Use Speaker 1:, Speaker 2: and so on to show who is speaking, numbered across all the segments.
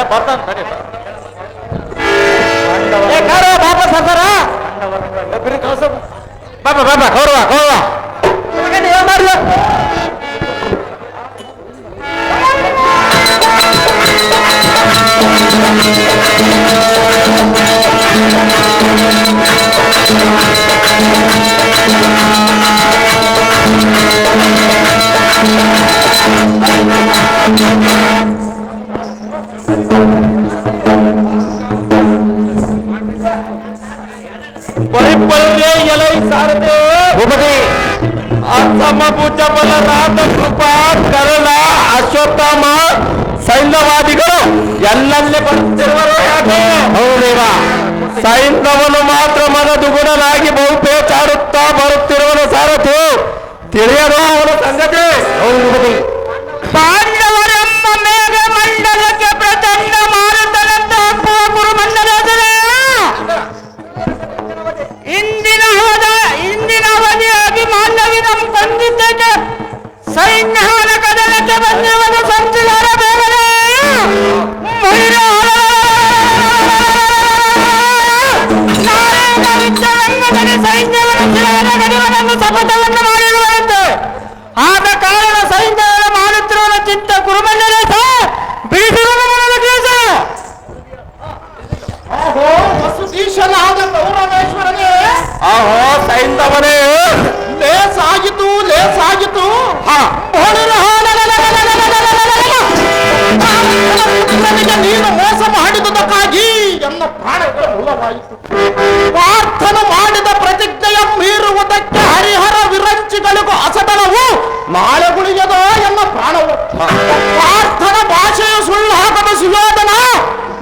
Speaker 1: ಬರ್ತಾನೆ ಸರಿ ಬಾಬಾ ಸರ್ದಾರ ಬಾಬಾ ಬಾಬಾ ಕೌರವ ಕೌರವ ಮಾಡ್ಲ ಪರಿಪಲ್ಲೆ ಎಲೈ ಸಾರದೆ ಉಪದಿ ಅಸಮ ಭುಜ ಬಲರಾದ ಕೃಪಾ ಕರಳ ಅಶ್ವತ್ಥಾಮ ಸೈನ್ಯವಾದಿಗಳು ಎಲ್ಲಲ್ಲೇ ಬರುತ್ತಿರುವರು ಯಾಕೆ ಹೌದೇವ ಸೈನ್ಯವನು ಮಾತ್ರ ಮನದುಗುಣನಾಗಿ ಬಹುಪೇಚಾಡುತ್ತಾ ಬರುತ್ತಿರುವನು ಸಾರಥಿ ತಿಳಿಯದು ಅವನ ಸಂಗತಿ ಹೌದು ಪಾಂಡವರೆಂಬ ಮೇಘ ಮಂಡಲಕ್ಕೆ ಪ್ರಚಂಡ ಮಾರುತನಂತ ಗುರುಮಂಡಲದಲ್ಲೇ ಇಂದಿನ ಅವಧಿಯಾಗಿ ಮಾಂಡವಿನಂ ಕೊಂದಿದ್ದೇನೆ ಸೈನ್ಯನ ಕದಲಕ್ಕೆ ಬಂದಿರುವುದು ಸಂಚಿಗಾರ ಬೇಗನೆ ರಂಗದಲ್ಲಿ ಸೈನ್ಯವನ್ನು ಗಡಿವನನ್ನು ಶಪಥವನ್ನು ಮಾಡಿರುವಂತೆ ಆದ ಕಾರಣ ಸೈನ್ಯವನ್ನು ಮಾಡುತ್ತಿರುವ ಚಿತ್ತ ಗುರುಮಂಡಲೇಶ ಬಿಡಿಸಿರುವ ಕೇಸ ಆಹೋ ವಸುದೀಶನಾದ ಗೌರವೇಶ್ವರನೇ ಆಹೋ ಸೈಂಧವನೇ ಲೇಸಾಗಿತು ನೀನು ಮೋಸ ಮಾಡಿದುದಕ್ಕಾಗಿ ಎನ್ನ ಪ್ರಾಣಗಳ ಮೂಲವಾಯಿತು ಪ್ರಾರ್ಥನ ಮಾಡಿದ ಪ್ರತಿಜ್ಞೆಯ ಮೀರುವುದಕ್ಕೆ ಹರಿಹರ ವಿರಂಚಿಗಳಿಗೂ ಅಸತನವು ನಾಳೆ ಗುಳಿಯದೋ ಎನ್ನ ಪ್ರಾಣವು ಪ್ರಾರ್ಥನ ಭಾಷೆಯ ಸುಳ್ಳು ಹಾಕದ ಸುಯೋಧನ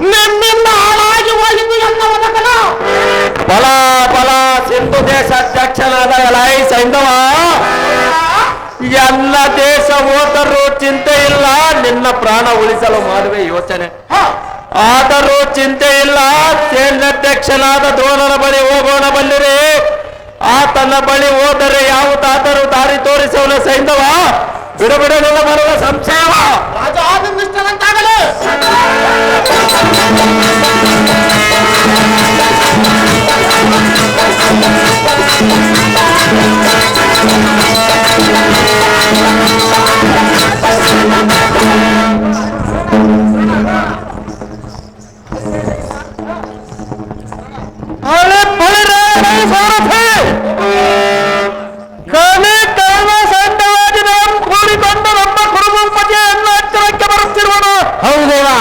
Speaker 1: ನಿಮ್ಮಿಂದ ಹಾಳಾಗಿ ಹೋಗಿದ್ದು ಎನ್ನ ಒದಕನ ಬಲ ಬಲ ಸಿಂಧು ದೇಶಾಧ್ಯಕ್ಷನಾದ ಎಲೈ ಸೈಂಧವ ಎಲ್ಲ ದೇಶ ಹೋದರೂ ಚಿಂತೆ ಇಲ್ಲ ನಿನ್ನ ಪ್ರಾಣ ಉಳಿಸಲು ಮಾಡುವೆ ಯೋಚನೆ ಆದರೂ ಚಿಂತೆ ಇಲ್ಲ ಸೇನಾಧ್ಯಕ್ಷನಾದ ದ್ರೋಣನ ಬಳಿ ಹೋಗೋಣ ಬಲ್ಲಿರಿ ಆತನ ಬಳಿ ಹೋದರೆ ಯಾವುದಾದರೂ ದಾರಿ ತೋರಿಸೋಣ ಸೈಂಧವ ಬಿಡಬಿಡಲು ಬರುವ ಸಂಶಯವ ರಾಜಾದಿಷ್ಟನಂತಾಗಲೇ ಕೂಡಿಕೊಂಡು ನಮ್ಮ ಕುರುಬಂಪತಿಯನ್ನು ಹತ್ತಿರಕ್ಕೆ ಬರುತ್ತಿರುವನು ಹೌದೇವಾ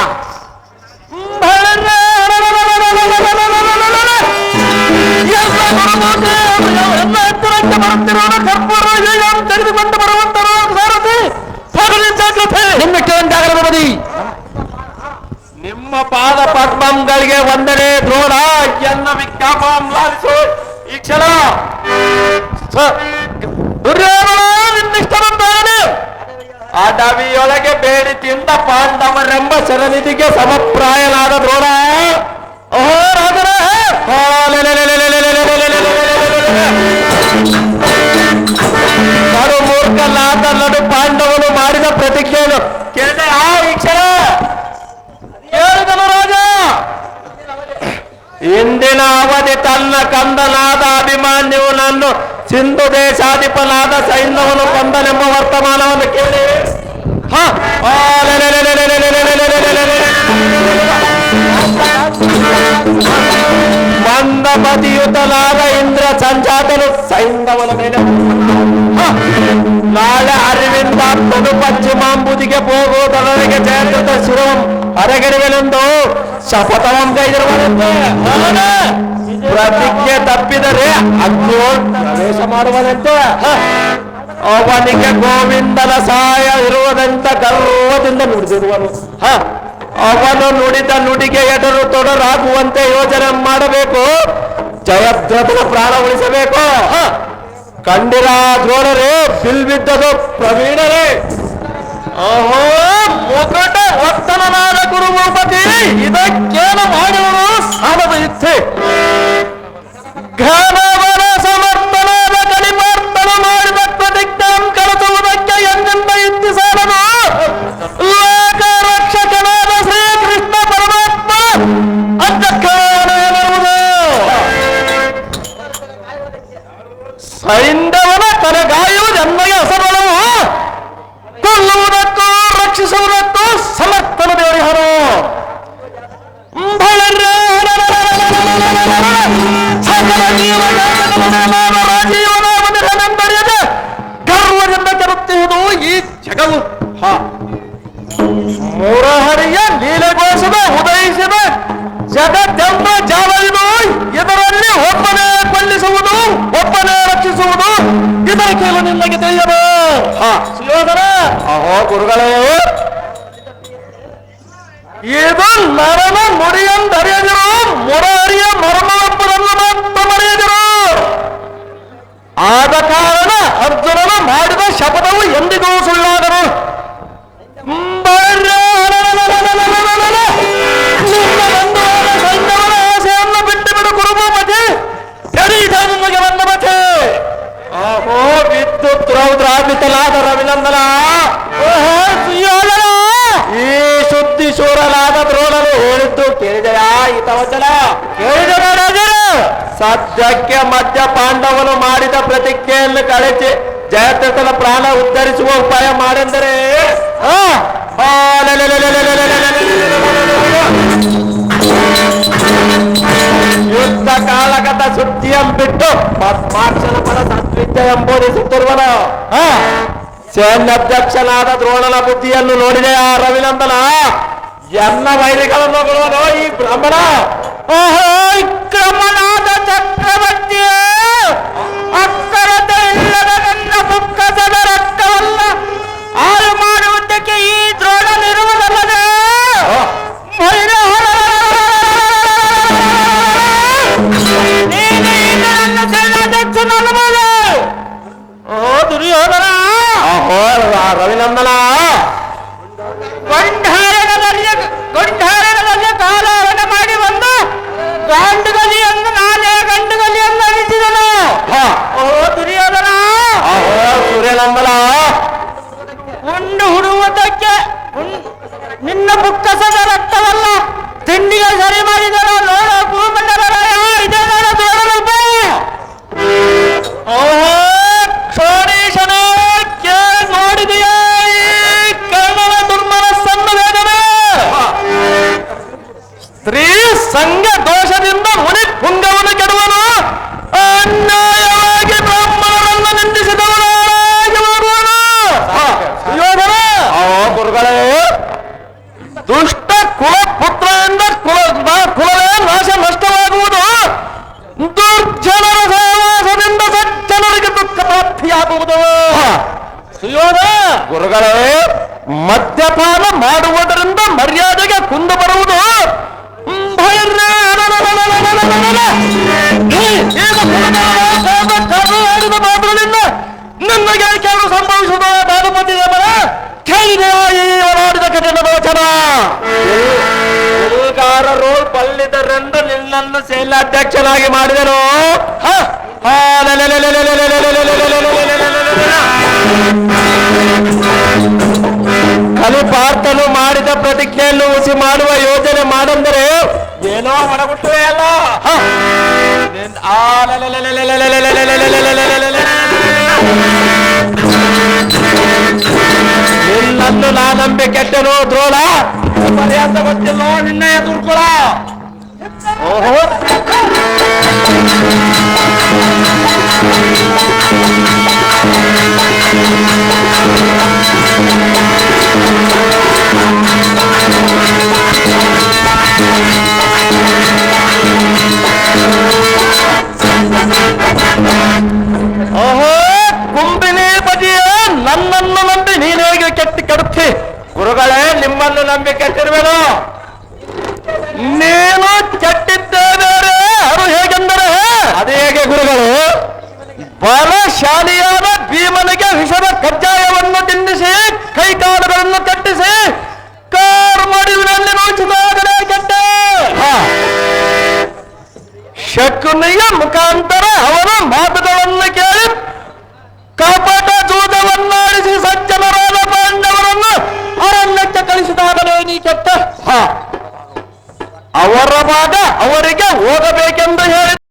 Speaker 1: ಹತ್ತಿರಕ್ಕೆ ಬರುತ್ತಿರುವನು ಕರ್ಪೂರ ತೆಗೆದುಕೊಂಡು ಬರುವಂತರು ಸಾರಥಿ ನಿಮ್ಮಕ್ಕೆ ನಿಮ್ಮ ಪಾದ ಪದ್ಮಂಗಳಿಗೆ ವಂದನೆ ದ್ರೋಣ ಎನ್ನ ವಿಜ್ಞಾಪಂ ಲಾಲಿಸು ಈ ಕ್ಷಣ ದುರ್ಯೋಧನ ನಿನ್ನಿಷ್ಟವಂತಾನೆ ಅಡವಿಯೊಳಗೆ ಬೇಡಿ ತಿಂದ ಪಾಂಡವರೆಂಬ ಶರನಿಧಿಗೆ ಸಮಪ್ರಾಯನಾದ ದ್ರೋಣ ಓಹೋ ರಾಜರ ನಡು ಮೂರ್ಖನಾದ ನಡು ಪಾಂಡವನು ಮಾಡಿದ ಪ್ರತಿಜ್ಞೆಯನ್ನು ಕೇಳಿದೆ ಆ ಈ ಕ್ಷಣ ಹೇಳಿದನು ರಾಜ ಇಂದಿನ ಅವಧಿ ತನ್ನ ಕಂದನಾದ ಅಭಿಮಾನ್ಯುವನನ್ನು ಸಿಂಧು ದೇಶಾಧಿಪನಾದ ಸೈನ್ಯವನ್ನು ಕೊಂದನೆಂಬ ವರ್ತಮಾನವನ್ನು ಕೇಳಿ ಮಂದಮತಿಯುತನಾದ ಇಂದ್ರ ಸಂಜಾತನು ಸೈನ್ಯವನ ಮೇಲೆ ನಾಳೆ ಅರಿವಿಂದ ತೊಡು ಪಶ್ಚಿಮಾಂಬುದಿಗೆ ಹೋಗುವುದರೊಳಗೆ ಜಯಂತ ಶಿರಂ ಅರಗರಿವೆನೆಂದು ಶಪಥವಂ ಕೈದಿರುವಂತೆ ಪ್ರತಿಜ್ಞೆ ತಪ್ಪಿದರೆ ಅಗ್ನಿಯೋಳ್ ಪ್ರವೇಶ ಮಾಡುವುದಂತೆ ಅವನಿಗೆ ಗೋವಿಂದನ ಸಹಾಯ ಇರುವುದಂತ ಗರ್ವದಿಂದ ನುಡಿದಿರುವನು ಅವನು ನುಡಿದ ನುಡಿಗೆ ಎಡರು ತೊಡರಾಗುವಂತೆ ಯೋಜನೆ ಮಾಡಬೇಕು ಜಯದ್ರಥನ ಪ್ರಾಣ ಉಳಿಸಬೇಕು ಕಂಡಿರ ದ್ರೋಣರೇ ಬಿಲ್ಬಿದ್ದದು ಪ್ರವೀಣರೇ ಓಹೋ ಮುಕಟ ವರ್ತನನಾದ ಗುರುಭೂಪತಿ ಇದಕ್ಕೇನು ಮಾಡುವುದು ಸಾಧದ ಇಚ್ಛೆ ಘನವನ ಸಮರ್ಥನಾದ ಕಡಿಮಾರ್ತನ ಮಾಡಿದ ಪ್ರತಿಜ್ಞಾಂ ಕಳಿಸುವುದಕ್ಕೆ ಎಂದೆಂದ ಇಚ್ಛಿಸಲು ಲೋಕ ರಕ್ಷಕನಾದ ಶ್ರೀಕೃಷ್ಣ ಸೈಂಧವನ ತಲೆಗಾಯುವುದು ಎನ್ನಗೆ ಹೆಸರುಗಳು ಕೊಲ್ಲುವುದಕ್ಕೂ ರಕ್ಷಿಸುವುದಕ್ಕೂ ಸಮರ್ಥನ ದೇವರಿಹರು ಗರ್ವದಿಂದ ತರುತ್ತಿರುವುದು ಈ ಜಗವು ಮುರಹರಿಯ ಲೀಲೆಗೋಸದ ಉದಯಿಸಿದ ಜಗತ್ತೆಂಬ ಜಾವವಿದು ಇದರಲ್ಲಿ ಒಬ್ಬನೇ ಕೊಲ್ಲಿಸುವುದು ಒಬ್ಬನೇ ರಕ್ಷಿಸುವುದು ಇದರ ಕೇಳು ನಿಮಗೆ ತಿಳಿಯದು ಸುಯೋಧನ ಅಹೋ ಗುರುಗಳೇ ಇದು ನರನ ನುಡಿಯಂದರಿಯದಿರು ಮುರಾರಿಯ ಮರ್ಮವೊಬ್ಬರನ್ನು ಮಾತ್ರ ಮರೆಯದಿರು ಆದ ಕಾರಣ ಅರ್ಜುನನು ಮಾಡಿದ ಶಪಥವು ಎಂದಿಗೂ ಸುಳ್ಳಾದರು ಆಸೆಯನ್ನು ಬಿಟ್ಟು ಬಿಡು ಕುರುಭೂಪತಿ ನಿಮಗೆ ಬಂದ ಮತೆ ಅಹೋ ವಿದ್ಯುತ್ ರೌದ್ರಾಪಿತಲಾದ ರವಿನಂದನ ಈ ಶುದ್ಧಿ ಶೂರಲಾದ ದ್ರೋಣನು ಹೇಳಿದ್ದು ಕೇಳಿದೆಯಾ ಈತ ವಚನ ಕೇಳಿದ ಸದ್ಯಕ್ಕೆ ಮಧ್ಯ ಪಾಂಡವನು ಮಾಡಿದ ಪ್ರತಿಜ್ಞೆಯನ್ನು ಕಳಚಿ ಜಯದ್ರಥನ ಪ್ರಾಣ ಉದ್ಧರಿಸುವ ಉಪಾಯ ಮಾಡೆಂದರೆ ಯುದ್ಧ ಕಾಳಗದ ಸುದ್ದಿಯಂ ಬಿಟ್ಟು ಪದ್ಮಾಕ್ಷನ ಪದ ಸದ್ವಿದ್ಯೆ ಎಂಬುದಿಸುತ್ತಿರುವನು ಸೇನಾಧ್ಯಕ್ಷನಾದ ದ್ರೋಣನ ಬುದ್ಧಿಯನ್ನು ನೋಡಿದೆ ಆ ರವಿನಂದನ ಎನ್ನ ವೈರಿಗಳನ್ನು ಕೊಡುವನು ಈ ಬ್ರಾಹ್ಮಣ ಕ್ರಮನಾದ ಚಕ್ರವರ್ತಿಯೇ ಅಕ್ಕರತೆ ಇಲ್ಲದ ನನ್ನ ಬುಕ್ಕಸದ ರಕ್ತವಲ್ಲ ಹಾಳು ಮಾಡುವುದಕ್ಕೆ ಈ ದ್ರೋಣನಿರುವುದಲ್ಲದೆ ನೀನು ಈಗ ನನ್ನ ಸೇನಾಧ್ಯಕ್ಷನಲ್ಲಬಹುದು ಓ ದುರ್ಯೋಧನ ರವಿನಂದನ ಗೊಂಡಾರಣದಲ್ಲಿ ಕಾಲಹರಣ ಮಾಡಿ ಬಂದು ಗಾಂಡುಗಲಿಯನ್ನು ನಾನೇ ಗಂಡುಗಲಿಯನ್ನು ಅನಿಸಿದನು ಓ ದುರ್ಯೋಧನ ಸೂರ್ಯನಂದನ ಉಂಡು ಹುಡುವುದಕ್ಕೆ ನಿನ್ನ ಬುಕ್ಕಸದ ರಕ್ತವಲ್ಲ ತಿಂಡಿಗೆ ಸರಿ ಮಾಡಿದನು ನೋಡ ಭೂಮಂಡಲರಾಯ ಇದೇ ನೋಡ ದೂರಲ್ಪ ಓಹೋ ಕ್ಷೋಣೀಶನೇ ನೋಡಿದೆಯಾ ಈ ಕರ್ಣನ ದುರ್ಮನಸ್ಸನ್ನು ವೇದನೆ ಸ್ತ್ರೀ ಸಂಘ ದೋಷದಿಂದ ಮುನಿ ಪುಂಗವನ್ನು ಕೆಡುವನು ಅನ್ಯಾಯವಾಗಿ ಬ್ರಾಹ್ಮಣರನ್ನು ನಿಂದಿಸಿದವನಾಗಿ ಮಾಡುವನು ಗುರುಗಳೇ ದುಷ್ಟ ಕುಲ ಪುತ್ರರಿಂದ ಕುಲವೇ ನಾಶ ನಷ್ಟವಾಗುವುದು ದುರ್ಜನರ ಸಹವಾಸದಿಂದ ಸಜ್ಜನರಿಗೆ ದುಃಖ ಪ್ರಾಪ್ತಿಯಾಗುವುದು ಸುಯೋಧ ಗುರುಗಳೇ ಮದ್ಯಪಾನ ಮಾಡುವುದರಿಂದ ಮರ್ಯಾದೆಗೆ ಕುಂದು ಬರುವುದು ಮಾತ್ರದಿಂದ ನಿಮಗೆ ಕೆಲವು ಸಂಭವಿಸುವುದು ದಾನಪತಿ ದೇವರ ಕೇಳಿದ ಕಠಿಣ ವಚನ ಹುಡುಗಾರರು ಪಲ್ಲಿದರೆಂದು ನಿನ್ನನ್ನು ಸೇನಾಧ್ಯಕ್ಷನಾಗಿ ಮಾಡಿದನು ಕಲಿಪಾರ್ಥನು ಮಾಡಿದ ಪ್ರತಿಜ್ಞೆಯನ್ನು ಹುಸಿ ಮಾಡುವ ಯೋಜನೆ ಮಾಡೆಂದರೆ ಏನೋ ಮನಗುಟ್ಟುವೆ ಅಲ್ಲ ನಿನ್ನನ್ನು ನಾನಂಬಿ ಕೆಟ್ಟನು ದ್ರೋಣ ಪರ್ಯಾಸ ಗೊತ್ತಿಲ್ಲ ನಿನ್ನೆ ದುರ್ಗುಳ ಓಹೋ ಓಹೋ ಕುಂಬಿನಿ ಬದಿಯ ನನ್ನನ್ನು ನಂಬಿ ನೀನೇಗೆ ಕೆಟ್ಟಿ ಕೆಡುತ್ತಿ ಗುರುಗಳೇ ನಿಮ್ಮನ್ನು ನಂಬಿ ಕೆಟ್ಟಿರುವೆನು ನೀನು ಕೆಟ್ಟಿದ್ದೇವೆ ಅದು ಹೇಗೆಂದರೆ ಅದು ಹೇಗೆ ಗುರುಗಳು ಬಲಶಾಲಿಯಾದ ಭೀಮನಿಗೆ ವಿಷದ ಕಜ್ಜಾಯವನ್ನು ತಿನ್ನಿಸಿ ಕೈಕಾಲುಗಳನ್ನು ಕಟ್ಟಿಸಿ ಕಾರು ಮಡಿವಿನಲ್ಲಿ ನುಚ್ಚಿದಾಗಲೇ ಕೆಟ್ಟೆ ಶಕುನಿಯ ಮುಖಾಂತರ ಅವನ ಮಾತುಗಳನ್ನು ಕೇಳಿ ಕಪಟ ಜೂದವನ್ನಾಡಿಸಿ ಸಜ್ಜನರಾದ ಪಾಂಡವರನ್ನು ಅರಣ್ಯಕ್ಕೆ ಕಳಿಸಿದಾಗಲೇ ನೀ ಕೆಟ್ಟ ಅವರ ಭಾಗ ಅವರಿಗೆ